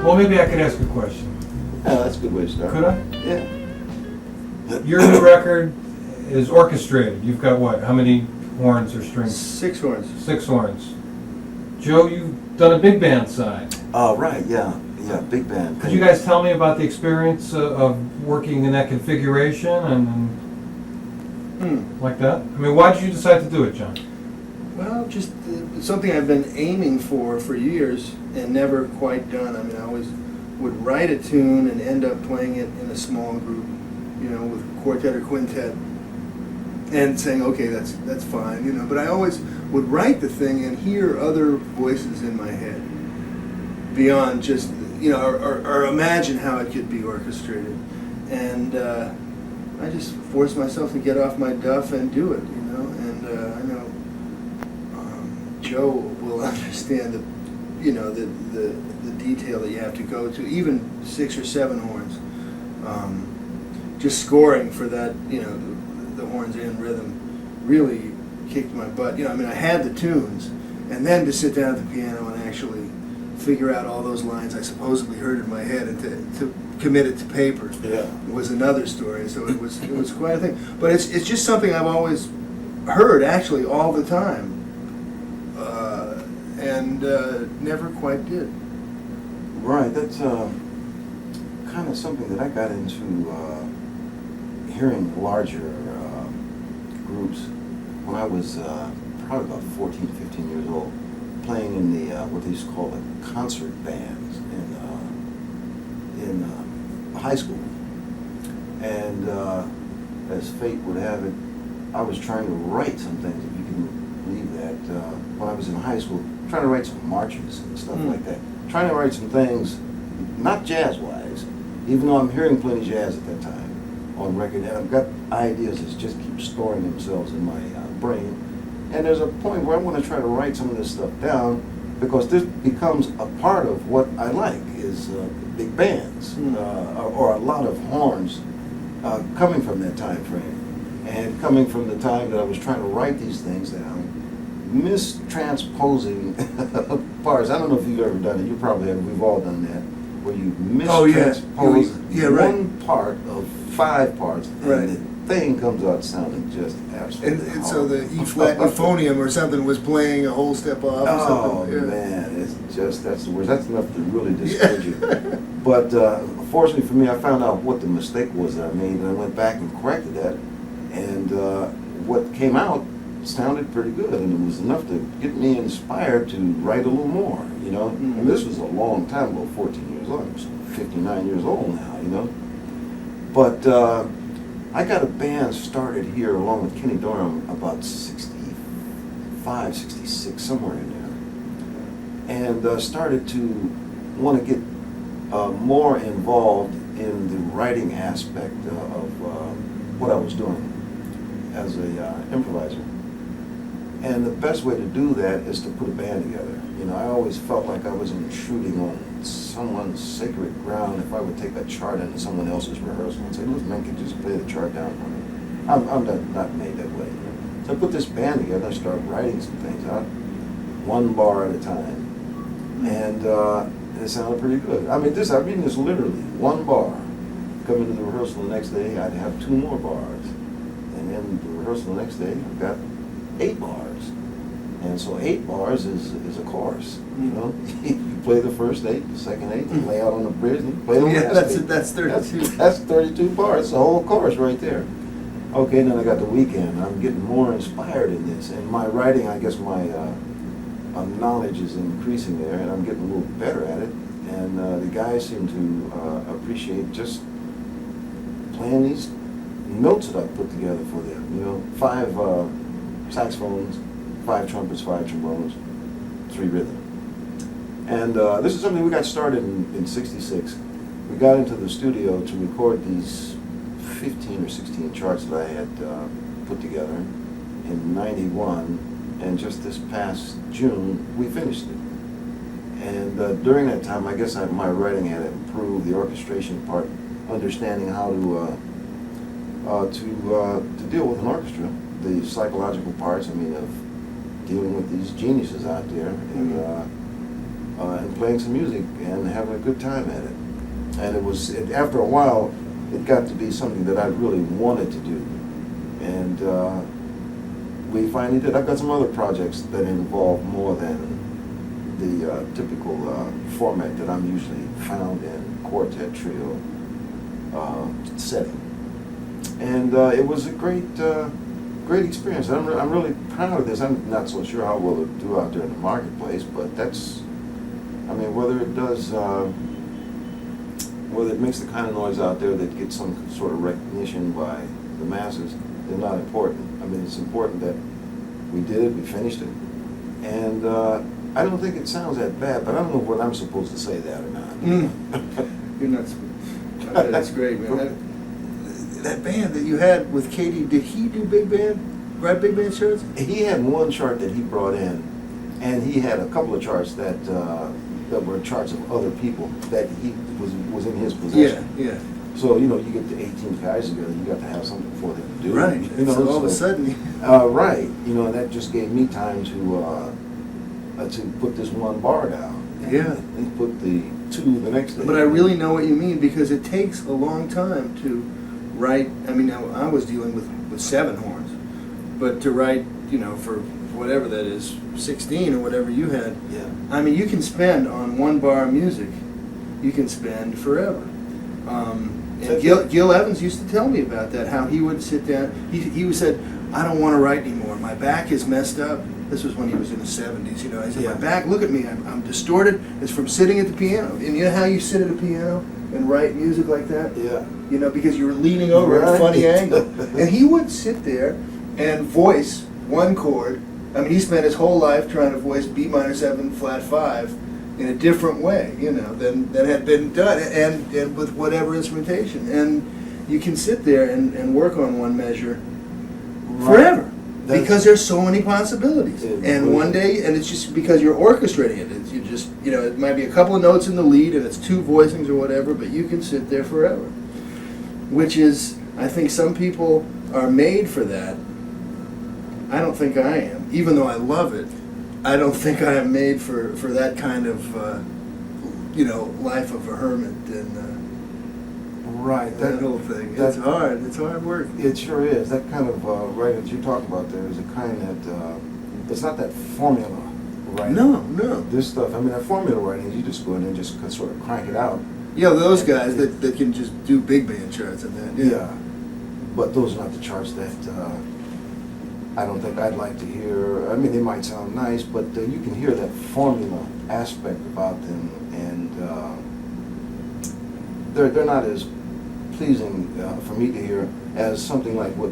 Well, maybe I could ask a question. Yeah, that's a good way to start. Could I? Yeah. Your new record is orchestrated. You've got what? How many horns or strings? 6 horns. 6 horns. Joe, you've done a big band side. Right, yeah, big band. Could you guys tell me about the experience of working in that configuration and like that? I mean, why did you decide to do it, John? Well, just something I've been aiming for years and never quite done. I mean, I always would write a tune and end up playing it in a small group, you know, with quartet or quintet, and saying, okay, that's fine, you know. But I always would write the thing and hear other voices in my head beyond just, you know, or imagine how it could be orchestrated. And I just forced myself to get off my duff and do it, you know. And I know Joe will understand the, you know, the detail that you have to go to, even 6 or 7 horns. Just scoring for that, you know, the horns in rhythm really kicked my butt. You know, I mean, I had the tunes, and then to sit down at the piano and actually figure out all those lines I supposedly heard in my head and to commit it to paper was another story. So it was quite a thing. But it's just something I've always heard actually all the time, and never quite did. Right, that's kind of something that I got into hearing larger groups when I was probably about 14, 15 years old, playing in the what they used to call the concert bands in high school. And as fate would have it, I was trying to write some things, if you can believe that, when I was in high school, trying to write some marches and stuff like that. Trying to write some things, not jazz-wise, even though I'm hearing plenty jazz at that time on record, and I've got ideas that just keep storing themselves in my brain. And there's a point where I want to try to write some of this stuff down, because this becomes a part of what I like, is big bands, or a lot of horns coming from that time frame, and coming from the time that I was trying to write these things down, mistransposing parts. I don't know if you've ever done it. You probably have. We've all done that, where you mistranspose one part of 5 parts, and the thing comes out sounding just absolutely And so the E flat euphonium or something was playing a whole step off. Or something. Oh man, it's just, that's the worst. That's enough to really discourage you. But fortunately for me, I found out what the mistake was that I made, and I went back and corrected that. And what came out sounded pretty good, and it was enough to get me inspired to write a little more, you know. And this was a long time ago, 14 years old. I'm 59 years old now, you know. But I got a band started here along with Kenny Dorham about 65, 66, somewhere in there. And started to want to get more involved in the writing aspect of what I was doing as a improviser. And the best way to do that is to put a band together. You know, I always felt like I was intruding on someone's sacred ground if I would take a chart into someone else's rehearsal and say, look, man, can you just play the chart down for me? I'm not made that way. So I put this band together and I started writing some things out, 1 bar at a time. And it sounded pretty good. I mean this literally, 1 bar. Come into the rehearsal the next day, I'd have 2 more bars. And then the rehearsal the next day, I've got 8 bars. And so 8 bars is a chorus, you know. You play the first 8, the second 8, you lay out on the bridge, and you play the last 8. That's 32. That's 32 bars, the whole chorus right there. Okay, then I got the weekend. I'm getting more inspired in this, and my writing, I guess my knowledge is increasing there, and I'm getting a little better at it. And the guys seem to appreciate just playing these notes that I put together for them. You know, 5 saxophones, 5 trumpets, 5 trombones, 3 rhythm. And this is something we got started in 66. We got into the studio to record these 15 or 16 charts that I had put together in 91, and just this past June, we finished it. And during that time, I guess my writing had improved, the orchestration part, understanding how to deal with an orchestra, the psychological parts, I mean, of dealing with these geniuses out there, and and playing some music and having a good time at it. And after a while, it got to be something that I really wanted to do. And we finally did. I've got some other projects that involve more than the typical format that I'm usually found in, quartet, trio setting. And it was a great experience. I'm really proud of this. I'm not so sure how well it'll do out there in the marketplace, but whether it does, whether it makes the kind of noise out there that gets some sort of recognition by the masses is not important. I mean, it's important that we did it, we finished it, and I don't think it sounds that bad, but I don't know what I'm supposed to say that or not. You're not. That's great, man. That band that you had with Katie, did he do big band, write big band charts? He had one chart that he brought in, and he had a couple of charts that were charts of other people that he was in his possession. Yeah. So you get the 18 guys together, you got to have something for them to do. Right. So all of a sudden. Right. And that just gave me time to put this one bar down. Yeah. And put the two the next day. But I really know what you mean, because it takes a long time to write. I mean, I was dealing with 7 horns, but to write, for whatever that is, 16 or whatever you had. Yeah. I mean, you can spend on one bar of music, you can spend forever. And Gil Evans used to tell me about that, how he would sit down. He said, I don't want to write anymore. My back is messed up. This was when he was in his 70s. I said, my back, look at me. I'm distorted. It's from sitting at the piano. And you know how you sit at a piano and write music like that? Yeah. Because you're leaning over at a funny angle. And he would sit there and voice one chord. I mean, he spent his whole life trying to voice B minor 7 flat 5 in a different way, than had been done, and with whatever instrumentation. And you can sit there and work on one measure forever. Because there's so many possibilities. And one day, and it's just because you're orchestrating it. You just, it might be a couple of notes in the lead and it's 2 voicings or whatever, but you can sit there forever. Which is, I think some people are made for that. I don't think I am. Even though I love it, I don't think I am made for that kind of, life of a hermit and right. That whole thing. It's hard. It's hard work. It sure is. That kind of writing that you talk about there is a kind that, it's not that formula writing. No. This stuff, that formula writing, you just go in and just sort of crank it out. Yeah, those guys that can just do big band charts and that. Yeah. But those are not the charts that I don't think I'd like to hear. They might sound nice, but you can hear that formula aspect about them, and they're not as pleasing for me to hear as something like what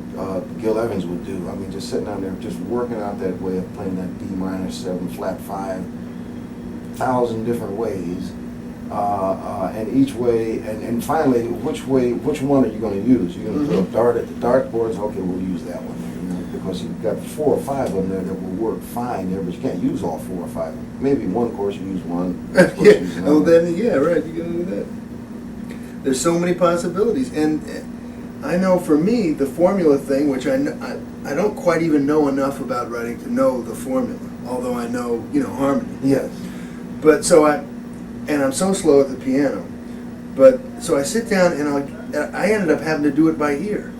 Gil Evans would do. Just sitting down there, just working out that way of playing that B minor 7 flat 5, 1,000 different ways, and each way, and finally, which one are you going to use? You're going to throw a dart at the dartboards. Okay, we'll use that one. Because you've got 4 or 5 of them there that will work fine there, but you can't use all 4 or 5 of them. Maybe one course you use one. Right. You can do that. There's so many possibilities, and I know for me the formula thing, which I don't quite even know enough about writing to know the formula, although I know harmony. Yes. But I'm so slow at the piano, but so I sit down and I ended up having to do it by ear.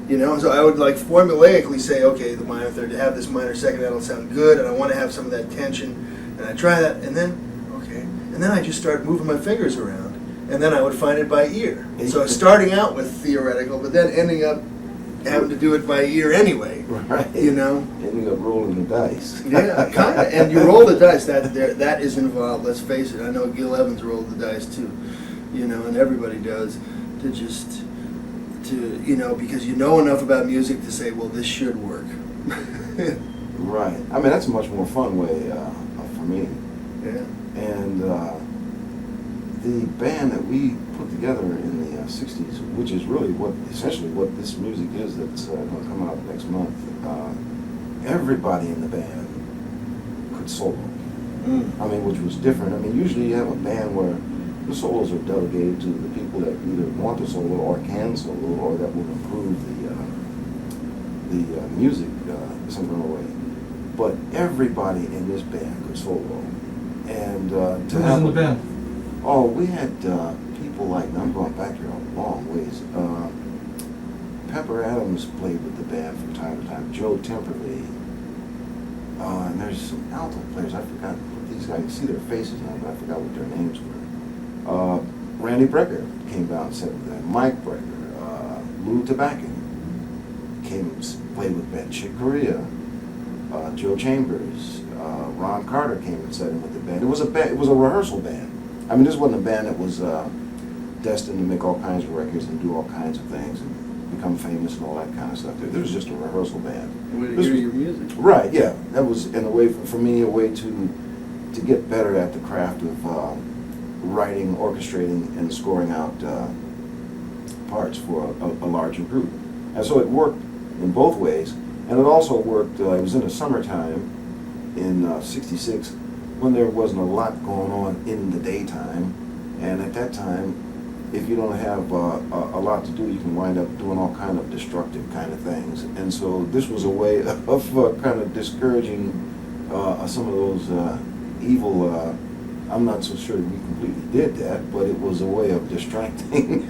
So I would formulaically say, okay, the minor third, to have this minor second, that'll sound good, and I want to have some of that tension, and I try that, and then I just start moving my fingers around, and then I would find it by ear. So starting out with theoretical, but then ending up having to do it by ear anyway. Right. Ending up rolling the dice. Yeah, kind of. And you roll the dice. That is involved. Let's face it. I know Gil Evans rolled the dice too. And everybody does. Because you know enough about music to say, well, this should work. Right. That's a much more fun way for me. Yeah. And the band that we put together in the 60s, which is really essentially what this music is that's going to come out next month, everybody in the band could solo. Which was different. Usually you have a band where the solos are delegated to the people that either want to solo or can solo, or that will improve the music some kind of way. But everybody in this band could solo, And Who was in the band? Oh, we had people like, I'm going back here a long ways. Pepper Adams played with the band from time to time. Joe Temperley. And there's some alto players. I forgot what these guys, you see their faces now, but I forgot what their names were. Randy Brecker came down and said with them. Mike Brecker. Lou Tobacco came and played with the band. Chick Corea. Joe Chambers. Ron Carter came and sat in with the band. It was a rehearsal band. I mean, this wasn't a band that was destined to make all kinds of records and do all kinds of things and become famous and all that kind of stuff. There was just a rehearsal band. A way to hear your music. Right, yeah. That was, in a way, for me, a way to get better at the craft of writing, orchestrating, and scoring out parts for a larger group. And so it worked in both ways. And it also worked, it was in the summertime in '66 when there wasn't a lot going on in the daytime. And at that time, if you don't have a lot to do, you can wind up doing all kind of destructive kind of things. And so this was a way of kind of discouraging some of those evil, I'm not so sure we completely did that, but it was a way of distracting.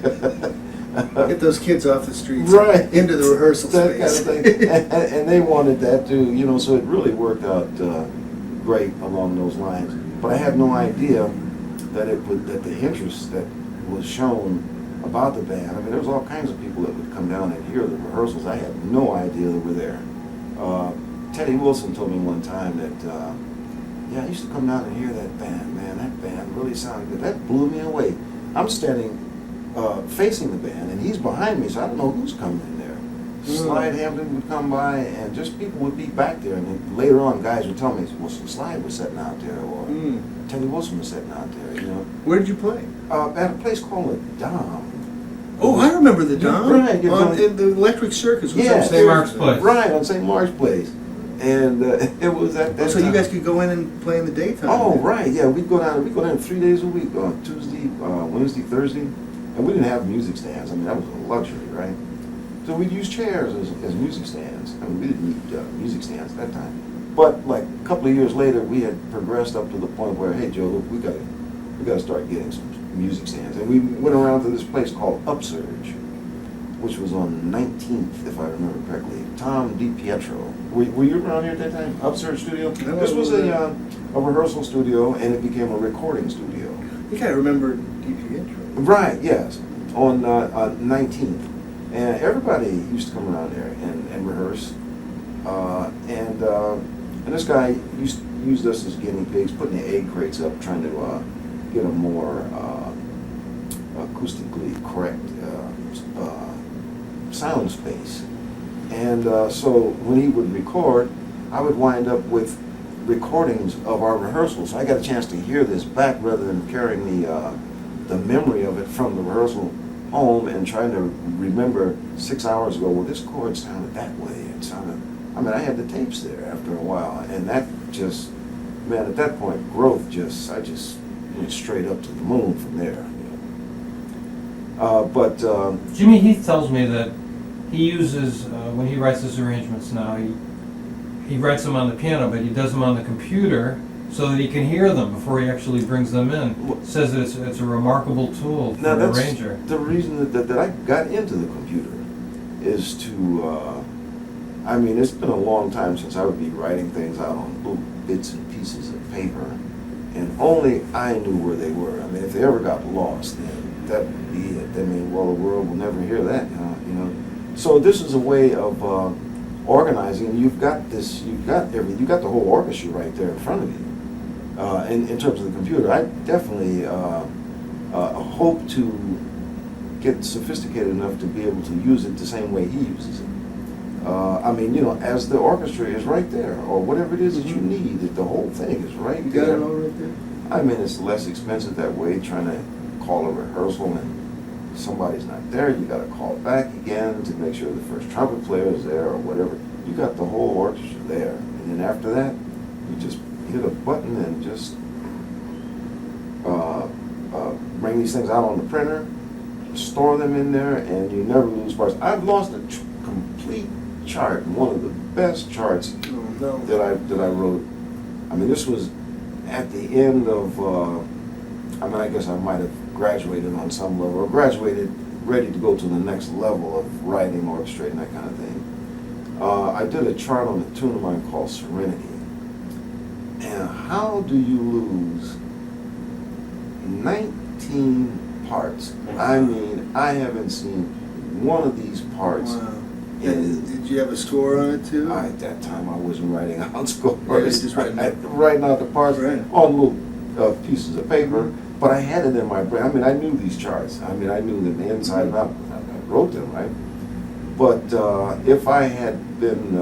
Get those kids off the streets, right, into the rehearsal that space. kind of thing. And they wanted that too, you know, so it really worked out great along those lines. But I had no idea that that the interest that was shown about the band. I mean, there was all kinds of people that would come down and hear the rehearsals. I had no idea they were there. Teddy Wilson told me one time that, yeah, I used to come down and hear that band, man. That band really sounded good. That blew me away. I'm standing facing the band, and he's behind me, so I don't know who's coming in there. Slide Hampton would come by, and just people would be back there. And then later on, guys would tell me, well, Slide was sitting out there, or Teddy Wilson was sitting out there, you know. Where did you play? At a place called the Dom. Oh, I remember the Dom. Right, in the Electric Circus. Was Yeah, upstairs. St. Mark's Place. Right, on St. Mark's Place. And it was at that So you time. guys could go in and play in the daytime. Oh, then. right, yeah. We'd go down 3 days a week, on Tuesday, Wednesday, Thursday. And we didn't have music stands. I mean, that was a luxury, right? So we'd use chairs as music stands. I mean, we didn't need music stands at that time. But like a couple of years later, we had progressed up to the point where, hey, Joe, look, we gotta start getting some music stands. And we went around to this place called Upsurge, which was on 19th, if I remember correctly. Tom DiPietro. Were you around here at that time? Upsurge Studio? No, This was a rehearsal studio, and it became a recording studio. I think I remember DiPietro. Right, yes, on 19th. And everybody used to come around there and rehearse. And this guy used us as guinea pigs, putting the egg crates up, trying to get a more acoustically correct sound space. And so when he would record, I would wind up with recordings of our rehearsals. So I got a chance to hear this back rather than carrying the memory of it from the rehearsal home and trying to remember 6 hours ago, well, this chord sounded that way. It sounded, I mean, I had the tapes there after a while, and that just, man, at that point, growth I just went straight up to the moon from there. You know. But Jimmy Heath tells me that he uses, when he writes his arrangements now, he writes them on the piano, but he does them on the computer so that he can hear them before he actually brings them in. Says that it's a remarkable tool for an arranger. The reason that I got into the computer is to, I mean, it's been a long time since I would be writing things out on little bits and pieces of paper, and only I knew where they were. I mean, if they ever got lost, then that would be it. I mean, well, the world will never hear that, you know. So this is a way of organizing. You've got the whole orchestra right there in front of you. In terms of the computer, I definitely hope to get sophisticated enough to be able to use it the same way he uses it. I mean, you know, as the orchestra is right there, or whatever it is that you need, the whole thing is right You there. got it all right there? I mean, it's less expensive that way, trying to call a rehearsal and somebody's not there, you got to call back again to make sure the first trumpet player is there or whatever. You got the whole orchestra there. And then after that, you just hit a button and just bring these things out on the printer, store them in there, and you never lose parts. I've lost a complete chart, one of the best charts Oh, no. that I wrote. I mean, this was at the end of, I mean, I guess I might have graduated on some level, or graduated ready to go to the next level of writing, orchestrating, that kind of thing. I did a chart on a tune of mine called Serenity. And how do you lose 19 parts? I mean, I haven't seen one of these parts. Wow. in- And did you have a score on it too? At that time, I wasn't writing out scores. Yeah, you're just writing out. Writing out the parts Right. on little pieces of paper, but I had it in my brain. I mean, I knew these charts. I mean, I knew them inside and out. I wrote them, right? But if I had been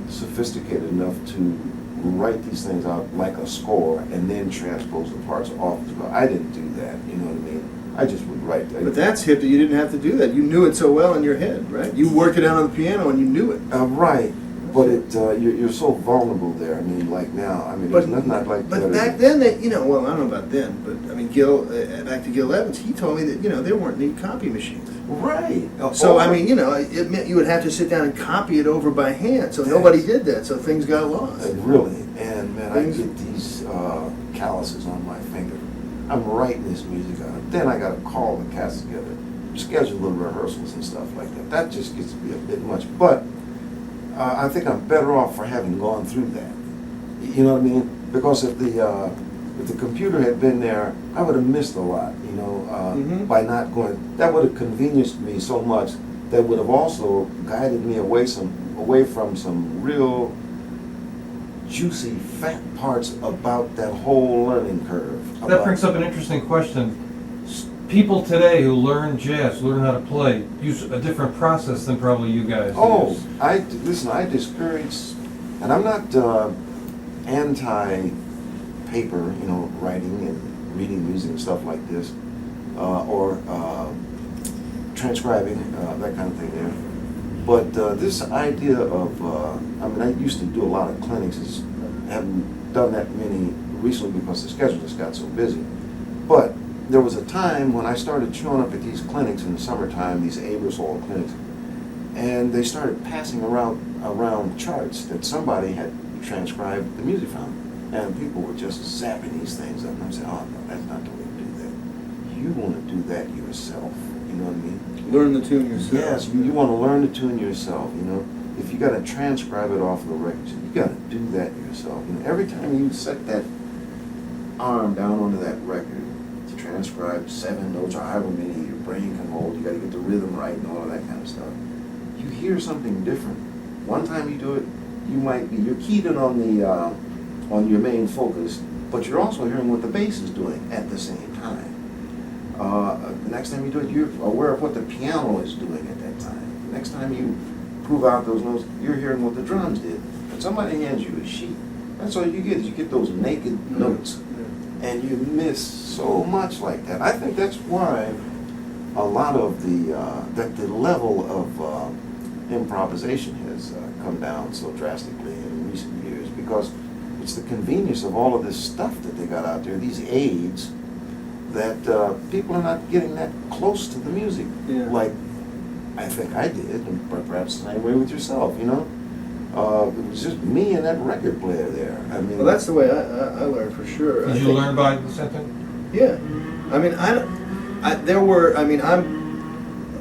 sophisticated enough to write these things out like a score and then transpose the parts off as well, I didn't do that. You know what I mean? I just would write that. But that's hip that you didn't have to do that. You knew it so well in your head, right? You worked it out on the piano and you knew it. Right, but you're so vulnerable there. I mean, like now, I mean, there's nothing I'd like better But back then, well, I don't know about then, but I mean, back to Gil Evans, he told me that, there weren't any copy machines. Right. So, I mean, it meant you would have to sit down and copy it over by hand, so nobody did that, so things got lost. Really, and man, I get these calluses on my finger. I'm writing this music out. Then I got to call the cats together, schedule little rehearsals and stuff like that. That just gets to be a bit much. But I think I'm better off for having gone through that. You know what I mean? Because if the computer had been there, I would have missed a lot. By not going. That would have convenienced me so much. That would have also guided me away from some real juicy, fat parts about that whole learning curve. That brings up an interesting question. People today who learn jazz, learn how to play, use a different process than probably you guys use. I discourage, and I'm not anti-paper, writing and reading music and stuff like this, or transcribing, that kind of thing there. But this idea of, I used to do a lot of clinics. I haven't done that many recently because the schedule just got so busy. But there was a time when I started showing up at these clinics in the summertime, these rehearsal clinics, and they started passing around charts that somebody had transcribed the music from. And people were just zapping these things up. And I'm saying, oh, no, that's not the way to do that. You want to do that yourself. You know what I mean? Learn the tune yourself. Yes, you want to learn the tune yourself, If you got to transcribe it off the records, you got to do that yourself. Every time you set that arm down onto that record to transcribe 7 notes or however many your brain can hold, you got to get the rhythm right and all of that kind of stuff. You hear something different. One time you do it, you're keyed in on your main focus, but you're also hearing what the bass is doing at the same time. The next time you do it, you're aware of what the piano is doing at that time. The next time you prove out those notes, you're hearing what the drums did. When somebody hands you a sheet, that's all you get is you get those naked notes. And you miss so much like that. I think that's why a lot of the level of improvisation has come down so drastically in recent years, because it's the convenience of all of this stuff that they got out there, these aids, that people are not getting that close to the music like I think I did, and perhaps the same way with yourself, It was just me and that record player there. Well, that's the way I learned for sure. Did you learn by the sentence? Yeah. I'm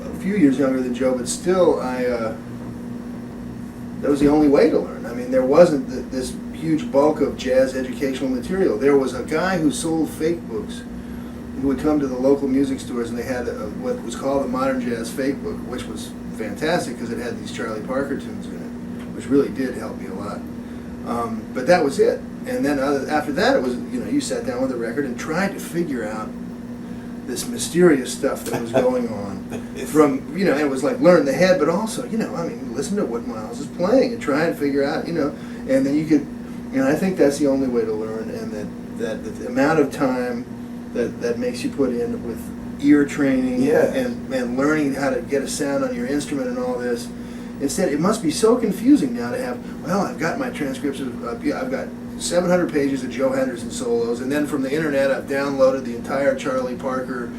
a few years younger than Joe, but still, that was the only way to learn. There wasn't this huge bulk of jazz educational material. There was a guy who sold fake books who would come to the local music stores, and they had what was called the Modern Jazz Fake Book, which was fantastic because it had these Charlie Parker tunes in it, which really did help me a lot. But that was it. And then after that, it was, you sat down with a record and tried to figure out this mysterious stuff that was going on. From, it was like learn the head, but also, listen to what Miles is playing and try and figure out, and then you could, I think that's the only way to learn, and that the amount of time that makes you put in with ear training and learning how to get a sound on your instrument and all this. Instead, it must be so confusing now to have, well, I've got my transcripts I've got 700 pages of Joe Henderson solos, and then from the internet I've downloaded the entire Charlie Parker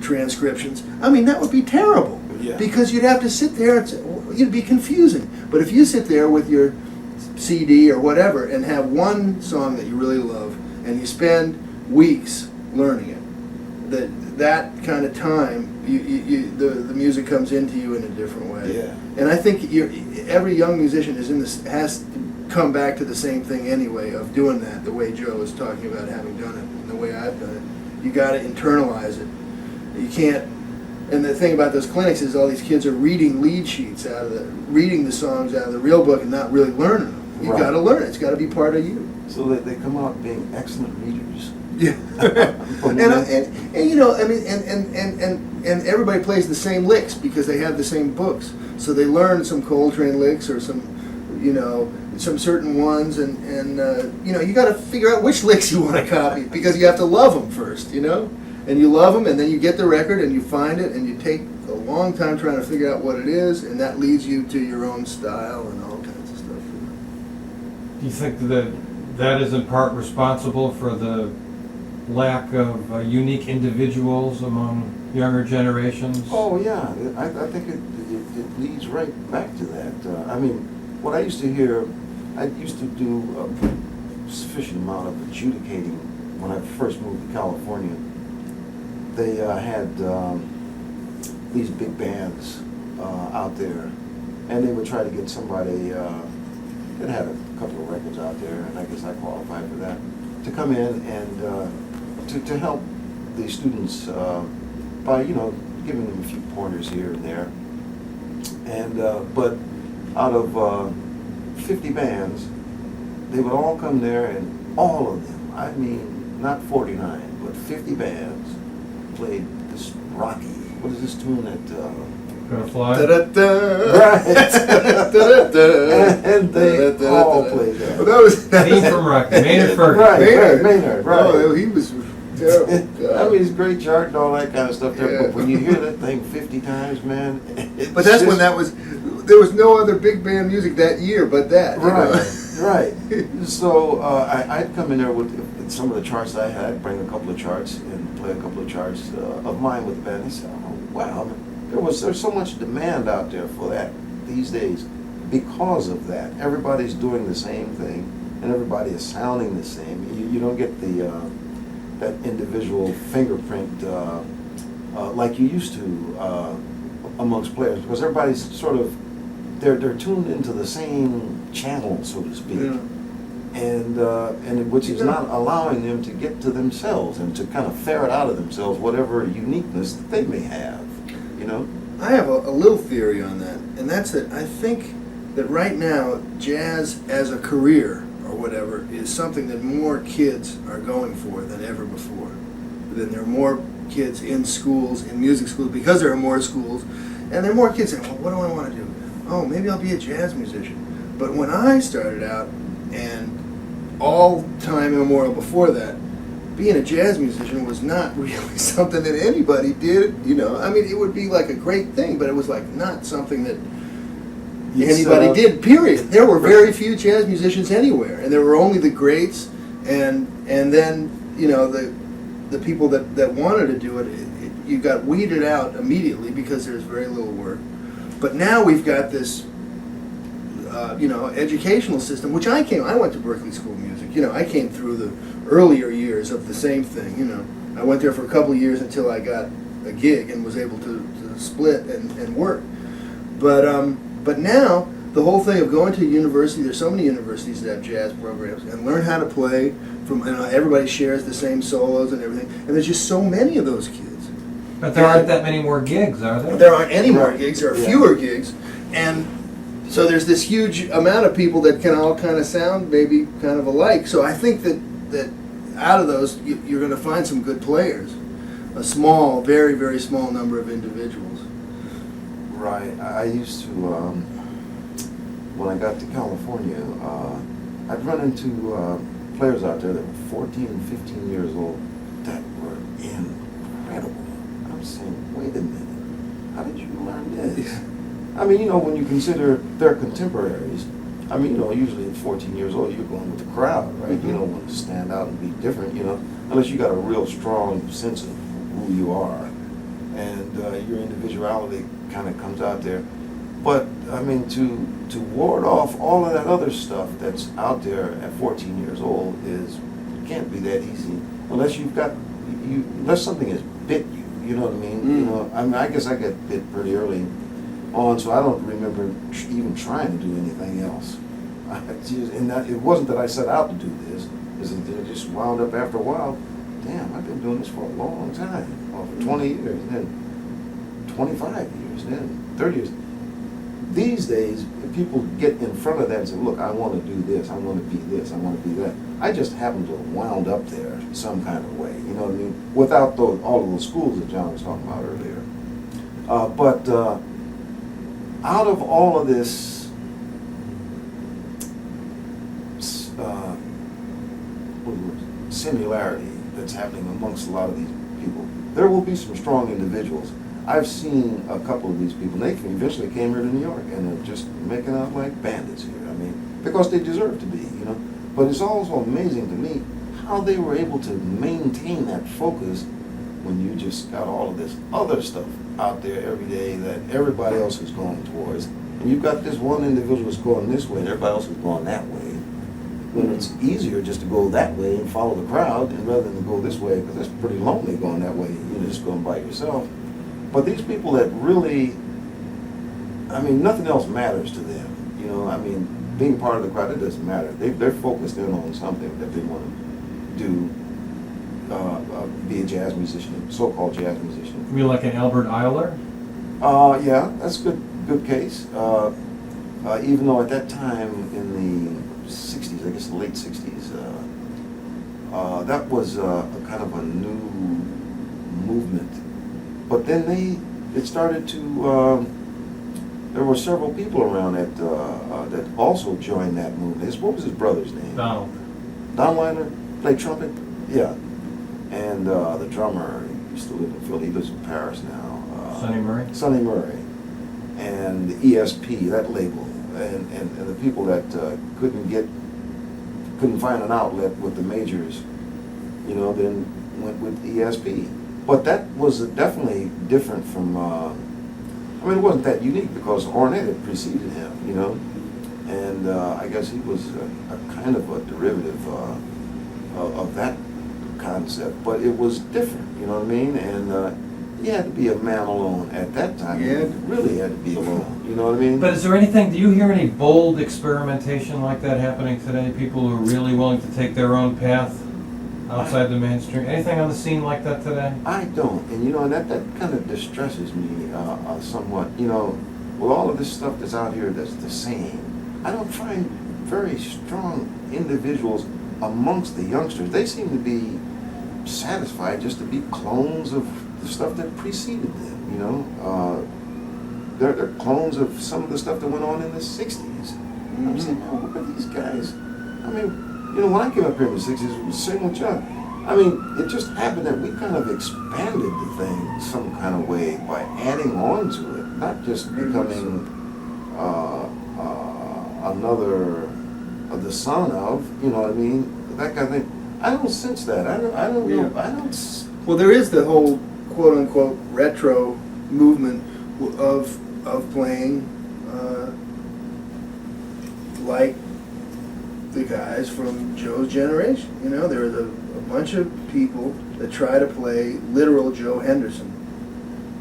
transcriptions. That would be terrible, because you'd have to sit there, you'd be confusing. But if you sit there with your CD or whatever and have one song that you really love, and you spend weeks learning it, that kind of time, the music comes into you in a different way. Yeah. And I think every young musician has to come back to the same thing anyway, of doing that, the way Joe was talking about having done it, and the way I've done it. You got to internalize it. You can't. And the thing about those clinics is all these kids are reading lead sheets reading the songs out of the real book and not really learning them. You Right. got to learn it. It's got to be part of you. So they come out being excellent readers. Yeah. and you know, I mean, and everybody plays the same licks because they have the same books. So they learn some Coltrane licks or some, you know, some certain ones, and you know, you got to figure out which licks you want to copy because you have to love them first, you know, and you love them, and then you get the record and you find it, and you take a long time trying to figure out what it is, and that leads you to your own style and all kinds of stuff. Do you think that is in part responsible for the lack of unique individuals among younger generations? Oh yeah, I think it leads right back to that. I mean, what I used to hear, I used to do a sufficient amount of adjudicating when I first moved to California. They had these big bands out there, and they would try to get somebody that had a couple of records out there, and I guess I qualified for that, to come in and to help the students by, you know, giving them a few pointers here and there. And but out of 50 bands, they would all come there, and all of them, I mean, not 49, but 50 bands played this rocky, what is this tune that... Gonna Fly? Da-da-da. Right. Da-da-da. And they all played that. Well, that was Theme from Rocky, Maynard Ferguson. Maynard, right. Oh, he was terrible. I mean, it's great chart and all that kind of stuff there, Yeah. but when you hear that thing 50 times, man, it's But that's just, when there was no other big band music that year but that. You know? Right. So I'd come in there with some of the charts that I had. I'd bring a couple of charts and play a couple of charts of mine with the band. They said, "Oh wow, there's so much demand out there for that these days because of that. Everybody's doing the same thing, and everybody is sounding the same. You don't get the that individual fingerprint like you used to amongst players, because everybody's sort of they're tuned into the same channel, so to speak, Yeah. and which is not allowing them to get to themselves and to kind of ferret out of themselves whatever uniqueness that they may have, you know. I have a little theory on that, and that's that I think that right now, jazz as a career or whatever is something that more kids are going for than ever before. Then there are more kids in schools, in music schools, because there are more schools, and there are more kids saying, well, what do I want to do? Oh, maybe I'll be a jazz musician. But when I started out, and all time immemorial before that, being a jazz musician was not really something that anybody did, you know. I mean, it would be like a great thing, but it was like not something that anybody did, period. There were very few jazz musicians anywhere, and there were only the greats, and then, you know, the people that wanted to do it, you got weeded out immediately because there's very little work. But now we've got this, you know, educational system, which I went to Berklee School of Music. You know, I came through the earlier years of the same thing, you know. I went there for a couple of years until I got a gig and was able to split and work. But now, the whole thing of going to a university, there's so many universities that have jazz programs, and learn how to play from, you know, everybody shares the same solos and everything, and there's just so many of those kids. But there aren't that many more gigs, are there? There aren't any more Right. gigs, there are Yeah. fewer gigs, and so there's this huge amount of people that can all kind of sound maybe kind of alike. So I think that out of those, you're going to find some good players. A small, very, very small number of individuals. Right. I used to, when I got to California, I'd run into players out there that were 14 and 15 years old that were incredible. I'm saying, wait a minute, how did you learn this? I mean, you know, when you consider their contemporaries, I mean, you know, usually at 14 years old, you're going with the crowd, right? Mm-hmm. You don't want to stand out and be different, you know, unless you got a real strong sense of who you are. And your individuality kind of comes out there. But, I mean, to ward off all of that other stuff that's out there at 14 years old is can't be that easy unless you've got unless something has bit you. You know what I mean? You know, I guess I got bit pretty early on, so I don't remember even trying to do anything else. It wasn't that I set out to do this. It just wound up after a while. Damn, I've been doing this for a long time. Well, for 20 years, and then 25 years, and then 30 years. These days, if people get in front of that and say, look, I want to do this, I want to be this, I want to be that. I just happen to have wound up there some kind of way, you know what I mean? Without all of those schools that John was talking about earlier. But out of all of this similarity that's happening amongst a lot of these people, there will be some strong individuals. I've seen a couple of these people. They eventually came here to New York and are just making out like bandits here. I mean, because they deserve to be, you know. But it's also amazing to me how they were able to maintain that focus when you just got all of this other stuff out there every day that everybody else is going towards. And you've got this one individual that's going this way and everybody else is going that way. When it's easier just to go that way and follow the crowd and rather than go this way, because it's pretty lonely going that way. You're just going by yourself. But these people that really, I mean, nothing else matters to them. You know, I mean, being part of the crowd, it doesn't matter. They're focused in on something that they want to do, be a jazz musician, so-called jazz musician. You mean like an Albert Eiler? Yeah, that's a good case. Even though at that time in the 60s, I guess the late 60s, that was a kind of a new movement. But then it started to, there were several people around that also joined that movement. What was his brother's name? Donald. Don Liner, played trumpet? Yeah. And the drummer, he used to live in Philly, he lives in Paris now. Sonny Murray? Sonny Murray. And the ESP, that label. And the people that couldn't find an outlet with the majors, you know, then went with ESP. But that was definitely different from, I mean, it wasn't that unique because Ornette had preceded him, you know, and I guess he was a kind of a derivative of that concept, but it was different, you know what I mean? And you had to be a man alone at that time. Yeah. You really had to be alone, you know what I mean? But is there anything, do you hear any bold experimentation like that happening today? People who are really willing to take their own path outside the mainstream? Anything on the scene like that today? I don't, and you know, and that kind of distresses me somewhat. You know, with all of this stuff that's out here that's the same, I don't find very strong individuals amongst the youngsters. They seem to be satisfied just to be clones of the stuff that preceded them, you know. They're clones of some of the stuff that went on in the 60s. Mm-hmm. I'm saying, man, look at these guys. I mean, you know, when I came up here in the 60s, it was the same with Chuck. I mean, it just happened that we kind of expanded the thing some kind of way by adding on to it, not just becoming another of the son of, you know what I mean, that kind of thing. I don't sense that. I don't know. I don't. Well, there is the whole quote-unquote retro movement of playing like the guys from Joe's generation. You know, there's a bunch of people that try to play literal Joe Henderson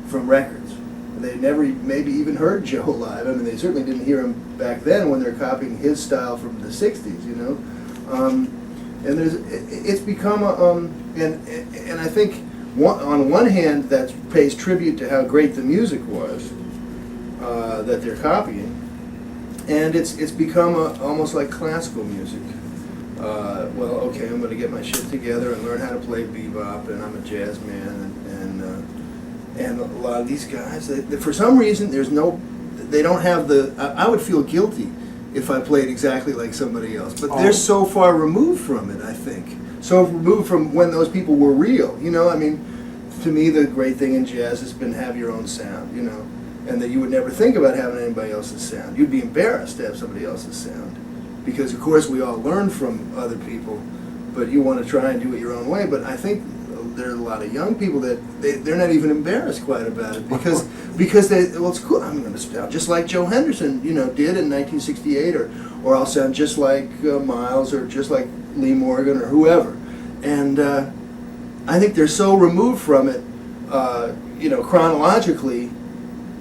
from records. They never maybe even heard Joe live. I mean, they certainly didn't hear him back then when they're copying his style from the 60s, you know. And it's become and I think on one hand that pays tribute to how great the music was that they're copying, and it's become almost like classical music. Well, okay, I'm going to get my shit together and learn how to play bebop, and I'm a jazz man, and a lot of these guys, for some reason, they don't have I would feel guilty if I played exactly like somebody else, but they're so far removed from it, I think. So removed from when those people were real, you know. I mean, to me, the great thing in jazz has been have your own sound, you know, and that you would never think about having anybody else's sound. You'd be embarrassed to have somebody else's sound, because of course we all learn from other people, but you want to try and do it your own way. But I think there are a lot of young people that they're not even embarrassed quite about it, because it's cool. I'm going to sound just like Joe Henderson, you know, did in 1968, or I'll sound just like Miles, or just like Lee Morgan, or whoever. And I think they're so removed from it, chronologically,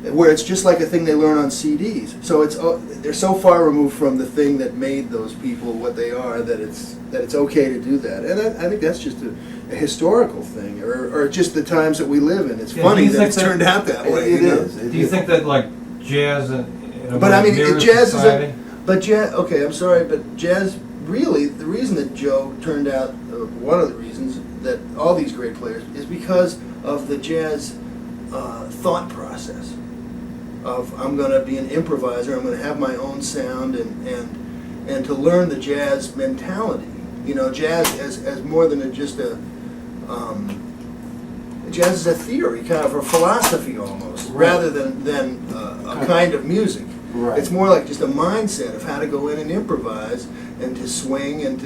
where it's just like a thing they learn on CDs. So they're so far removed from the thing that made those people what they are that it's okay to do that. And I think that's just a historical thing, or just the times that we live in. It's funny that it's turned out that way. It is. Do you think that like jazz But I mean, jazz society? but jazz. Okay, I'm sorry, but jazz. Really, the reason that Joe turned out, one of the reasons that all these great players, is because of the jazz thought process. Of I'm going to be an improviser. I'm going to have my own sound, and to learn the jazz mentality. Jazz as more than just a. Jazz is a theory, kind of a philosophy almost, Right. rather than a kind of music. Right. It's more like just a mindset of how to go in and improvise and to swing and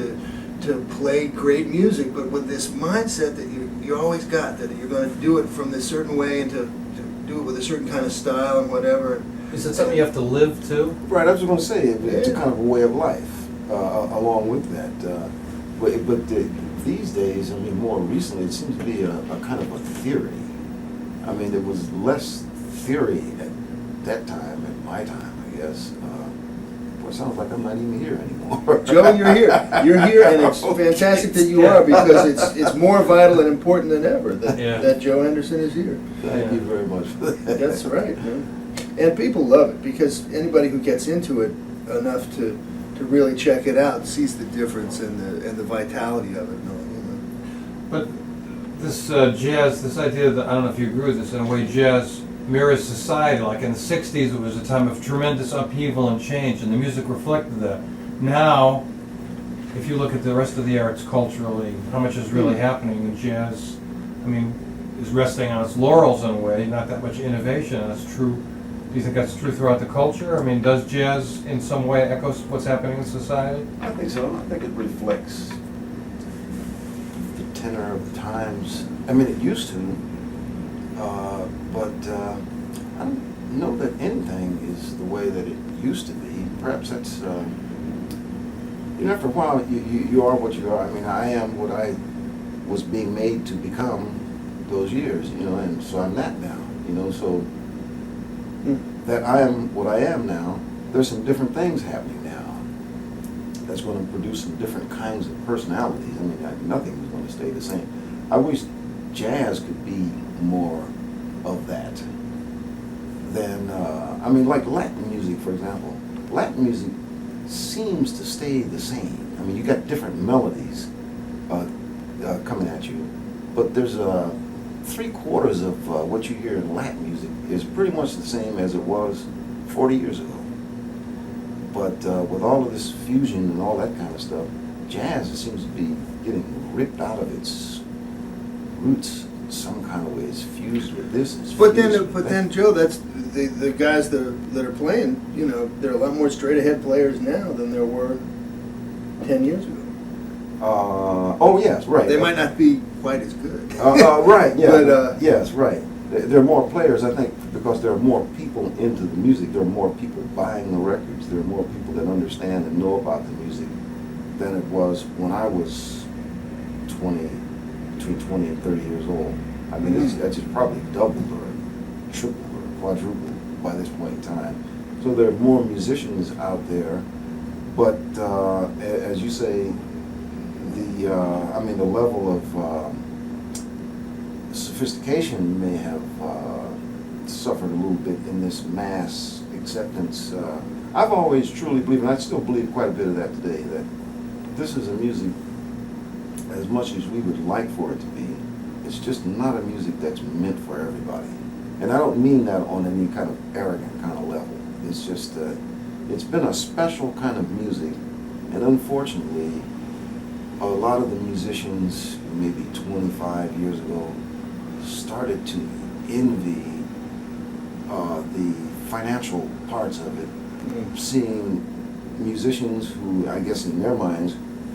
to play great music, but with this mindset that you always got, that you're going to do it from this certain way and to do it with a certain kind of style and whatever. Is it something you have to live to? Right, I was going to say, it's a Yeah. kind of a way of life along with that. But these days, I mean, more recently, it seems to be a kind of a theory. I mean, there was less theory at that time, at my time, I guess. It sounds like I'm not even here anymore. Joe, you're here. You're here, and it's fantastic that you are, because it's more vital and important than ever that Joe Henderson is here. Thank you very much for that. That's right, man. And people love it, because anybody who gets into it enough to really check it out sees the difference and the vitality of it. But this jazz, this idea that, I don't know if you agree with this, in a way jazz mirrors society. Like in the 60s, it was a time of tremendous upheaval and change, and the music reflected that. Now, if you look at the rest of the arts culturally, how much is really happening in jazz, I mean, is resting on its laurels in a way, not that much innovation. And that's true. Do you think that's true throughout the culture? I mean, does jazz in some way echo what's happening in society? I think so. I think it reflects the tenor of the times. I mean, it used to, but I don't know that anything is the way that it used to be. Perhaps that's, after a while, you are what you are. I mean, I am what I was being made to become those years, and so I'm that now, so that I am what I am now. There's some different things happening now that's going to produce some different kinds of personalities. I mean, nothing is going to stay the same. I wish jazz could be more of that than, like Latin music, for example. Latin music seems to stay the same. I mean, you got different melodies coming at you, but there's 3/4 of what you hear in Latin music is pretty much the same as it was 40 years ago. But with all of this fusion and all that kind of stuff, jazz seems to be getting ripped out of its roots some kind of way. It's fused with this. But then, Joe, that's the guys that are playing. There are a lot more straight ahead players now than there were 10 years ago. Oh yes, right. They might not be quite as good. Right. Yeah. But, yes, right. There are more players, I think, because there are more people into the music. There are more people buying the records. There are more people that understand and know about the music than it was when I was between 20 and 30 years old. I mean, it's probably doubled or tripled or quadrupled by this point in time. So there are more musicians out there, but as you say, the level of sophistication may have suffered a little bit in this mass acceptance. I've always truly believed, and I still believe quite a bit of that today, that this is a music, as much as we would like for it to be, it's just not a music that's meant for everybody. And I don't mean that on any kind of arrogant kind of level. It's just, it's been a special kind of music, and unfortunately, a lot of the musicians, maybe 25 years ago, started to envy the financial parts of it, seeing musicians who, I guess in their minds,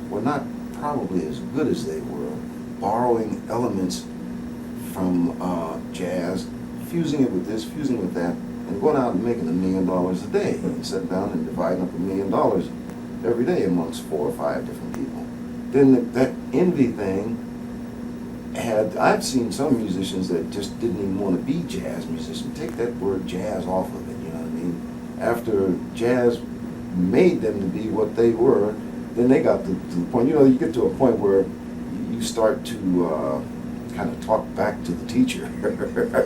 were not probably as good as they were, borrowing elements from jazz, fusing it with this, fusing it with that, and going out and making $1 million a day, and sitting down and dividing up $1 million every day amongst 4 or 5 different people. then that envy thing I've seen some musicians that just didn't even want to be jazz musicians. Take that word jazz off of it, you know what I mean? After jazz made them to be what they were, then they got to the point, you know, you get to a point where you start to kind of talk back to the teacher.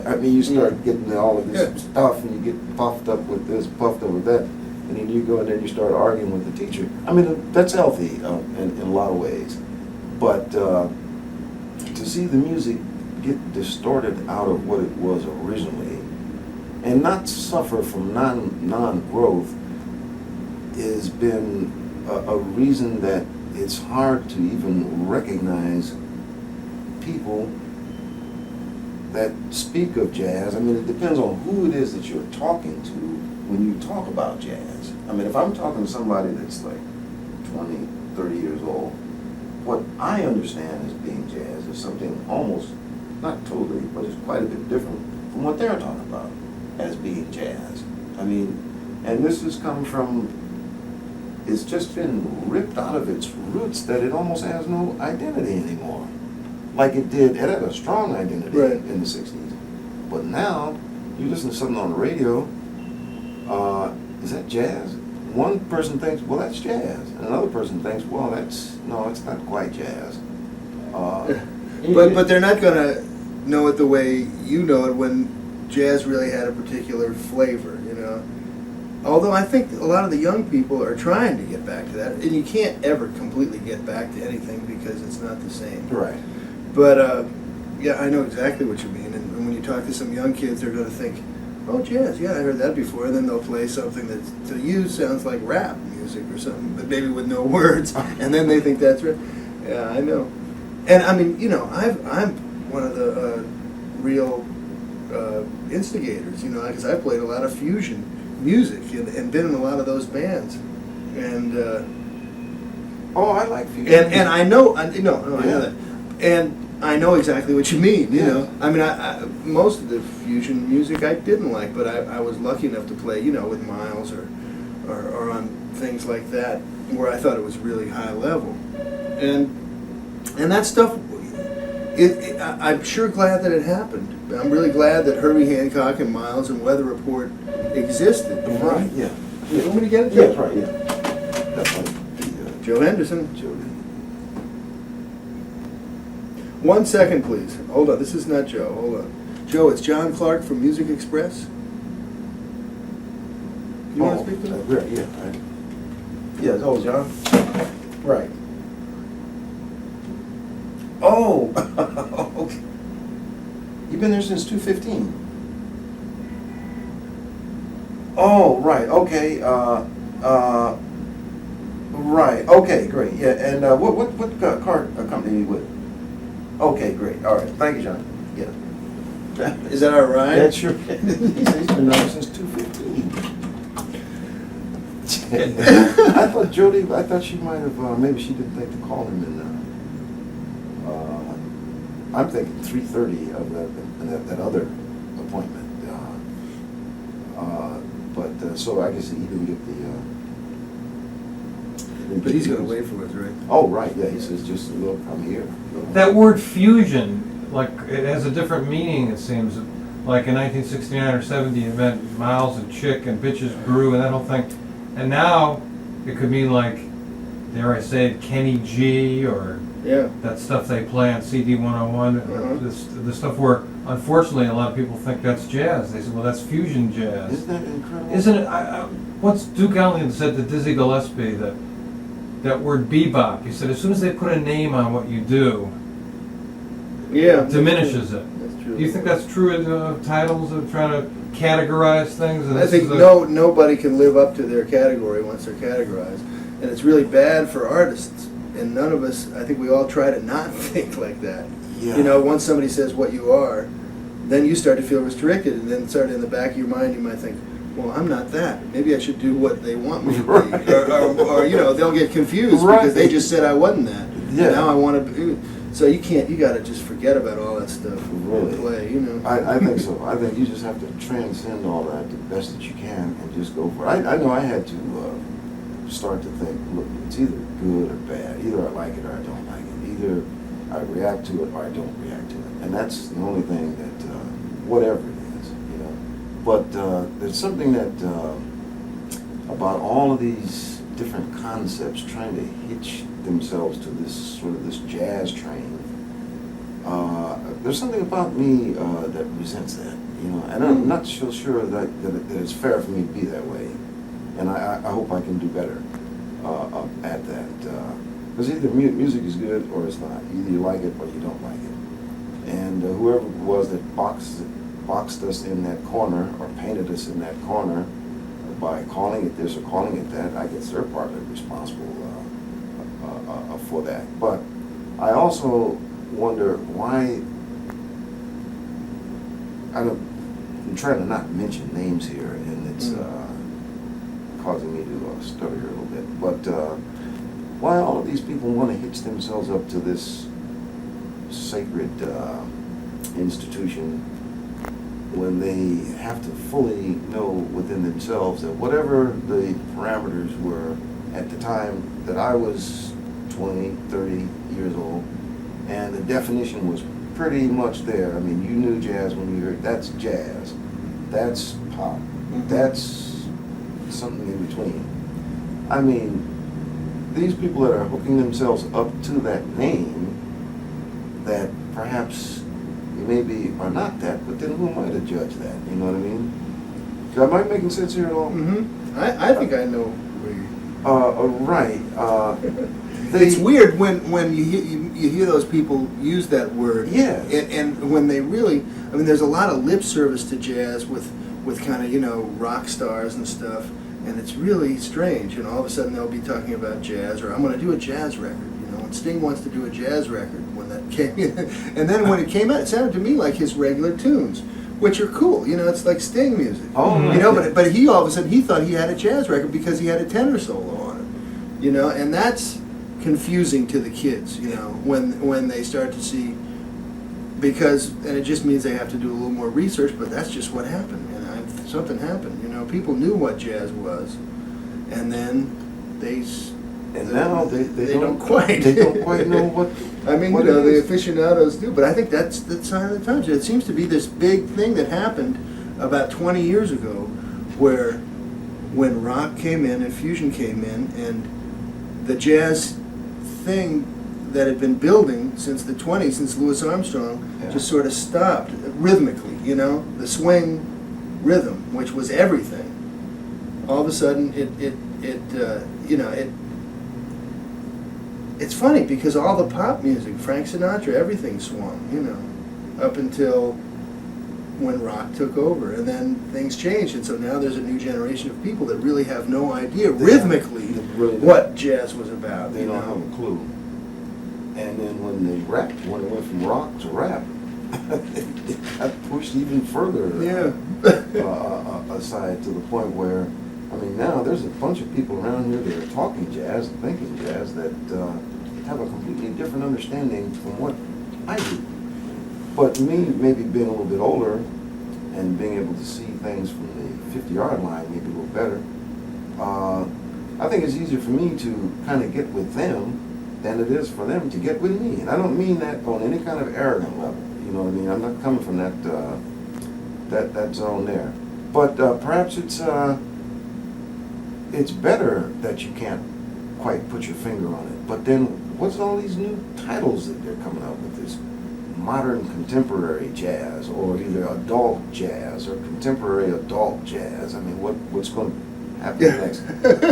I mean, you start getting all of this stuff, and you get puffed up with this, puffed up with that, and then you go in there and you start arguing with the teacher. I mean, that's healthy in a lot of ways, but to see the music get distorted out of what it was originally, and not suffer from non-growth, has been a reason that it's hard to even recognize people that speak of jazz. I mean, it depends on who it is that you're talking to when you talk about jazz. I mean, if I'm talking to somebody that's like 20, 30 years old, what I understand as being jazz is something almost, not totally, but it's quite a bit different from what they're talking about as being jazz. I mean, and this has come from, it's just been ripped out of its roots that it almost has no identity anymore. Like it did, it had a strong identity in the 60s. But now, you listen to something on the radio, is that jazz? One person thinks, well, that's jazz. And another person thinks, well, no, it's not quite jazz. But they're not going to know it the way you know it when jazz really had a particular flavor, you know. Although I think a lot of the young people are trying to get back to that. And you can't ever completely get back to anything because it's not the same. Right. But, yeah, I know exactly what you mean. And when you talk to some young kids, they're going to think, oh, jazz, yeah, I heard that before. And then they'll play something that to you sounds like rap music or something, but maybe with no words. And then they think that's right. Yeah, I know. And, I mean, you know, I'm one of the real instigators, you know, because I played a lot of fusion music and been in a lot of those bands. And, oh, I like fusion. And I know, I know that. And I know exactly what you mean, you know. I mean, I most of the fusion music I didn't like, but I was lucky enough to play, you know, with Miles or on things like that where I thought it was really high level. And that stuff, I'm sure glad that it happened. I'm really glad that Herbie Hancock and Miles and Weather Report existed. Right, yeah. You want me to get it? Yeah, that's right, yeah. That's right. Joe Henderson. Joe. 1 second, please. Hold on. This is not Joe. Hold on. Joe, it's John Clark from Music Express. You want to speak to that? Yeah, right. Yeah, oh, John. Right. Oh, okay. You've been there since 2:15. Oh, right. Okay. Right. Okay, great. Yeah, and what car company are you with? Okay, great. All right. Thank you, John. Yeah. Is that all right? That's sure. He's been there since 2:15. I thought Jody. I thought she might have. Maybe she didn't think to call him in. I'm thinking 3:30 of that other appointment. So I guess he didn't get the. But he's going to wait for us, right? Oh, right. Yeah. He says, just look, I'm here. That word fusion, like, it has a different meaning, it seems. Like in 1969 or 70, it meant Miles and Chick and Bitches Brew and that whole thing. And now it could mean, like, dare I say it, Kenny G, or that stuff they play on CD 101. The stuff where, unfortunately, a lot of people think that's jazz. They say, well, that's fusion jazz. Isn't that incredible? Isn't it? Once Duke Ellington said to Dizzy Gillespie that word bebop, he said, as soon as they put a name on what you do, it diminishes it. That's true. Do you think that's true in titles of trying to categorize things? And I think nobody can live up to their category once they're categorized. And it's really bad for artists. And none of us, I think we all try to not think like that. Yeah. You know, once somebody says what you are, then you start to feel restricted. And then start in the back of your mind, you might think, well, I'm not that. Maybe I should do what they want me to be. Or you know, they'll get confused because they just said I wasn't that. Yeah. Now I want to be. So you got to just forget about all that stuff. Really? And play, you know. I think so. I think you just have to transcend all that the best that you can and just go for it. I know I had to start to think, look, it's either good or bad. Either I like it or I don't like it. Either I react to it or I don't react to it. And that's the only thing that, whatever it is, you know. But there's something that, about all of these different concepts trying to hitch themselves to this sort of this jazz train. There's something about me that resents that, you know, and I'm not so sure that it's fair for me to be that way. And I hope I can do better at that. Because either music is good or it's not. Either you like it or you don't like it. And whoever it was that boxed us in that corner or painted us in that corner by calling it this or calling it that, I guess they're partly responsible for that. But I also wonder why, I'm trying to not mention names here, and it's causing me to stutter here a little bit, but why all of these people want to hitch themselves up to this sacred institution when they have to fully know within themselves that whatever the parameters were at the time that I was 20, 30 years old, and the definition was pretty much there. I mean, you knew jazz when you heard, that's jazz, that's pop, that's something in between. I mean, these people that are hooking themselves up to that name, that perhaps maybe are not that, but then who am I to judge that? You know what I mean? Am I making sense here at all? Mm-hmm. I think I know where you... Right. It's weird when you hear those people use that word. Yeah. And when they really, I mean, there's a lot of lip service to jazz with kind of, you know, rock stars and stuff, and it's really strange. And all of a sudden they'll be talking about jazz, or I'm going to do a jazz record. You know, and Sting wants to do a jazz record when that came in. And then when it came out, it sounded to me like his regular tunes, which are cool. You know, it's like Sting music. Oh, you know, but he all of a sudden he thought he had a jazz record because he had a tenor solo on it. You know, and that's confusing to the kids, you know, when they start to see, because, and it just means they have to do a little more research, but that's just what happened, and something happened, you know, people knew what jazz was, and then now they don't quite. They don't quite know what. I mean, what you know, the is. aficionados do, but I think that's the sign of the times. It seems to be this big thing that happened about 20 years ago, where when rock came in and fusion came in, and the jazz thing that had been building since the 20s, since Louis Armstrong, just sort of stopped rhythmically, you know, the swing rhythm, which was everything. All of a sudden, it's funny because all the pop music, Frank Sinatra, everything swung, you know, up until when rock took over, and then things changed, and so now there's a new generation of people that really have no idea rhythmically what jazz was about. They don't have a clue. And then when they went from rock to rap, it got pushed even further aside, to the point where, I mean, now there's a bunch of people around here that are talking jazz and thinking jazz that have a completely different understanding from what I do. But me, maybe being a little bit older and being able to see things from the 50-yard line maybe a little better, I think it's easier for me to kind of get with them than it is for them to get with me. And I don't mean that on any kind of arrogant level. You know what I mean? I'm not coming from that zone there. But perhaps it's better that you can't quite put your finger on it. But then, what's all these new titles that they're coming up with? This modern contemporary jazz, or either adult jazz or contemporary adult jazz. I mean, what's going to happen next?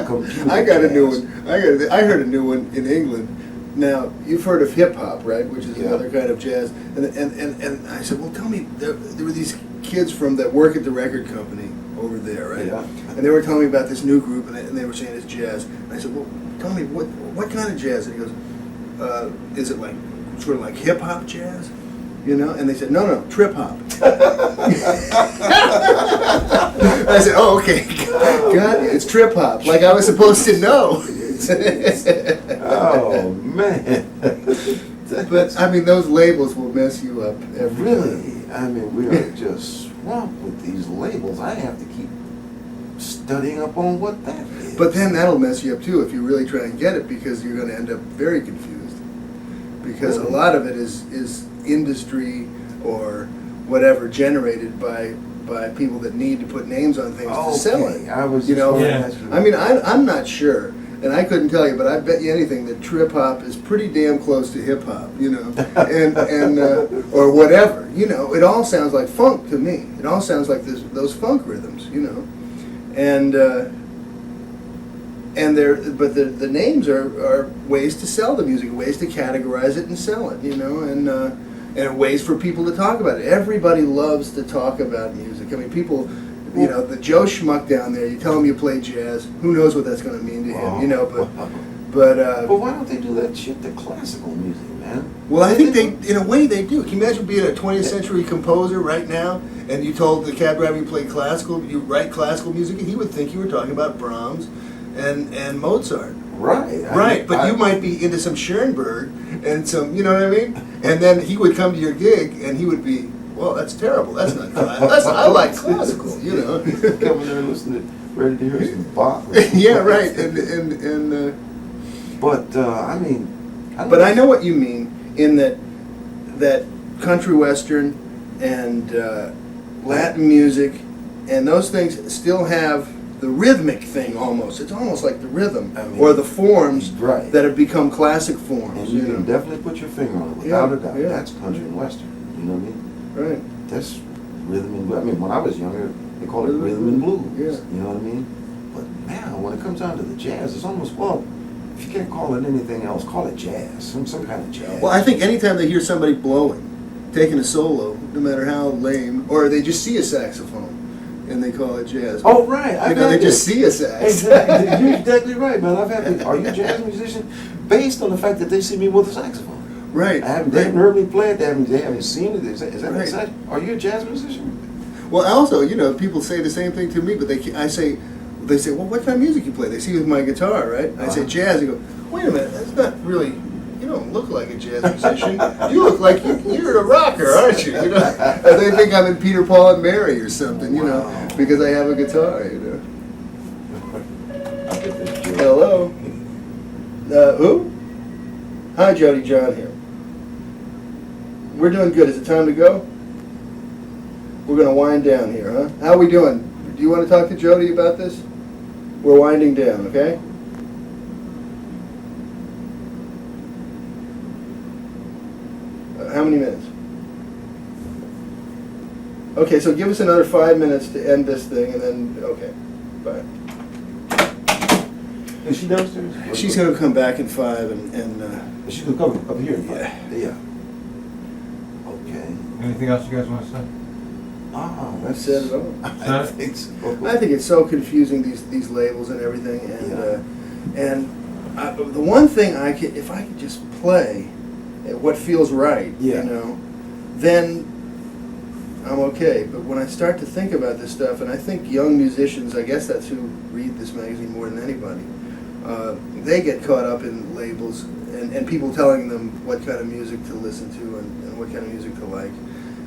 Computer I got jazz. a new one. I heard a new one in England. Now, you've heard of hip hop, right? Which is another kind of jazz. And I said, well, tell me, there were these kids that work at the record company over there, right? Yeah. And they were telling me about this new group, and they were saying it's jazz. And I said, well, tell me, what kind of jazz? And he goes, is it like sort of like hip hop jazz? You know? And they said, no, trip hop. I said, oh, okay. God, it's trip hop. Like I was supposed to know. Oh, man. But, I mean, those labels will mess you up every Really? I mean, we are just swamped with these labels. I have to keep studying up on what that is. But then that'll mess you up too if you really try and get it, because you're going to end up very confused. Because Really? a lot of it is industry or whatever generated by people that need to put names on things to sell it. Okay, I was You just know, gonna Yeah. ask you. I mean, I'm not sure, and I couldn't tell you, but I bet you anything that trip hop is pretty damn close to hip hop, you know, and or whatever, you know. It all sounds like funk to me. It all sounds like those funk rhythms, you know, and the names are ways to sell the music, ways to categorize it and sell it, you know, and ways for people to talk about it. Everybody loves to talk about music. I mean, people, you know, the Joe Schmuck down there, you tell him you play jazz, who knows what that's going to mean to him, you know, But why don't they do that shit to classical music, man? well, I think they, in a way, they do. Can you imagine being a 20th century composer right now, and you told the cab driver you play classical, you write classical music, and he would think you were talking about Brahms and Mozart. Right. Right, but you might be into some Schoenberg and some, you know what I mean? And then he would come to your gig, and he would be, well, that's terrible. That's not classical. I like classical, you know. Coming there and listening, ready to hear some Bach. Yeah, right. But I mean, But I know what you mean in that country western and Latin music and those things still have the rhythmic thing almost. It's almost like the rhythm, I mean, or the forms right. that have become classic forms. And you know. can definitely put your finger on it without a doubt. Yeah. That's country and western. You know what I mean? Right. That's rhythm and blues. I mean, when I was younger, they called it rhythm and blues. You know what I mean? But now, when it comes down to the jazz, it's almost, well, if you can't call it anything else, call it jazz. Some kind of jazz. Well, I think anytime they hear somebody blowing, taking a solo, no matter how lame, or they just see a saxophone and they call it jazz. Oh, right. You know, they just see a sax. Exactly. You're exactly right, man. I've had. Are you a jazz musician? Based on the fact that they see me with a saxophone. Right. They haven't heard me play it. They haven't seen it. Is that Right. exact? Are you a jazz musician? Well, also, you know, people say the same thing to me, but they say, well, what kind of music you play? They see me with my guitar, right? I say jazz. They go, wait a minute, that's not really. You don't look like a jazz musician. You look like you're a rocker, aren't you? You know, and they think I'm in Peter, Paul, and Mary or something. You know, because I have a guitar. You know. Hello. Who? Hi, Jody John here. We're doing good. Is it time to go? We're going to wind down here, huh? How are we doing? Do you want to talk to Jody about this? We're winding down, okay? How many minutes? Okay, so give us another 5 minutes to end this thing, and then, okay, bye. Is she downstairs? She's going to come back in 5, and She's gonna come up here. Yeah. Okay. Anything else you guys want to say? I've said it all. I think so. I think it's so confusing, these labels and everything, and the one thing if I could just play at what feels right, you know, then I'm okay. But when I start to think about this stuff, and I think young musicians, I guess that's who read this magazine more than anybody, they get caught up in labels and people telling them what kind of music to listen to and what kind of music to like.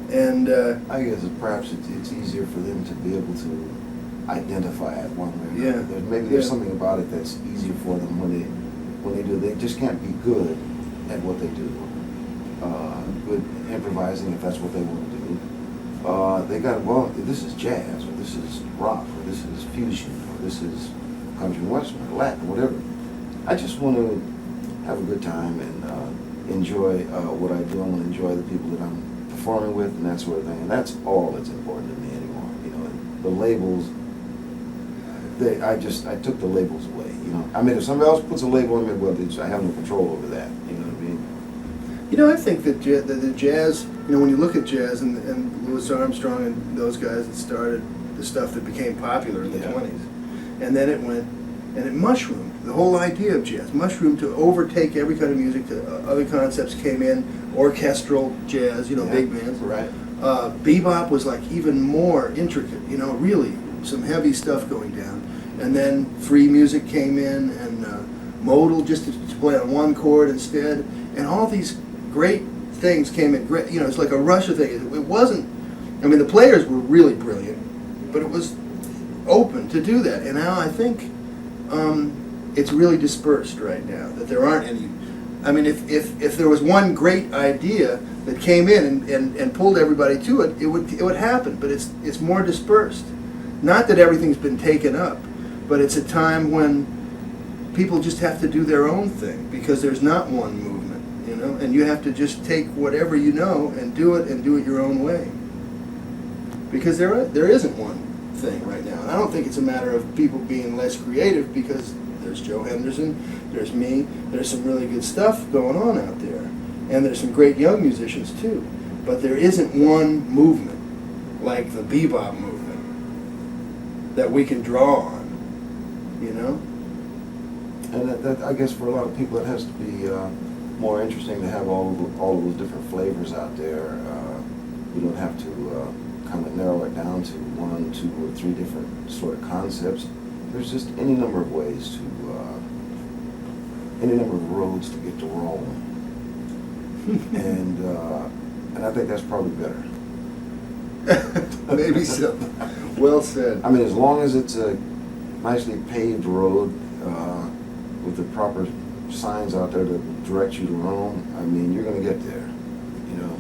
And I guess perhaps it's easier for them to be able to identify it one way or another. Maybe there's something about it that's easier for them when they do. They just can't be good at what they do. Good improvising, if that's what they want to do. They got, well, this is jazz, or this is rock, or this is fusion, or this is country and western, or Latin, whatever. I just want to have a good time and enjoy what I do. I want to enjoy the people that I'm performing with and that sort of thing. And that's all that's important to me anymore. You know, the labels. I took the labels away. You know, I mean, if somebody else puts a label on me, well, I have no control over that. You know what I mean? you know, I think that the jazz. You know, when you look at jazz and Louis Armstrong and those guys that started the stuff that became popular in the 20s, and then it went and it mushroomed. The whole idea of jazz mushroomed to overtake every kind of music. Other concepts came in, orchestral jazz, you know, big bands. Right. Bebop was like even more intricate, you know, really some heavy stuff going down. And then free music came in, and modal just to play on one chord instead. And all these great things came in. Great, you know, it's like a rush of things. It wasn't. I mean, the players were really brilliant, but it was open to do that. And now I think it's really dispersed right now, that there aren't any. I mean, if there was one great idea that came in and pulled everybody to it, it would happen. But it's more dispersed. Not that everything's been taken up, but it's a time when people just have to do their own thing because there's not one movement, you know, and you have to just take whatever you know and do it your own way. Because there isn't one thing right now. And I don't think it's a matter of people being less creative, because there's Joe Henderson, there's me, there's some really good stuff going on out there. And there's some great young musicians too. But there isn't one movement like the bebop movement that we can draw on, you know? And that I guess for a lot of people it has to be more interesting to have all of those different flavors out there. You don't have to kind of narrow it down to 1, 2, or 3 different sort of concepts. There's just any number of ways to, any number of roads to get to Rome. And I think that's probably better. Maybe so. Well said. I mean, as long as it's a nicely paved road with the proper signs out there to direct you to Rome, I mean, you're going to get there, you know.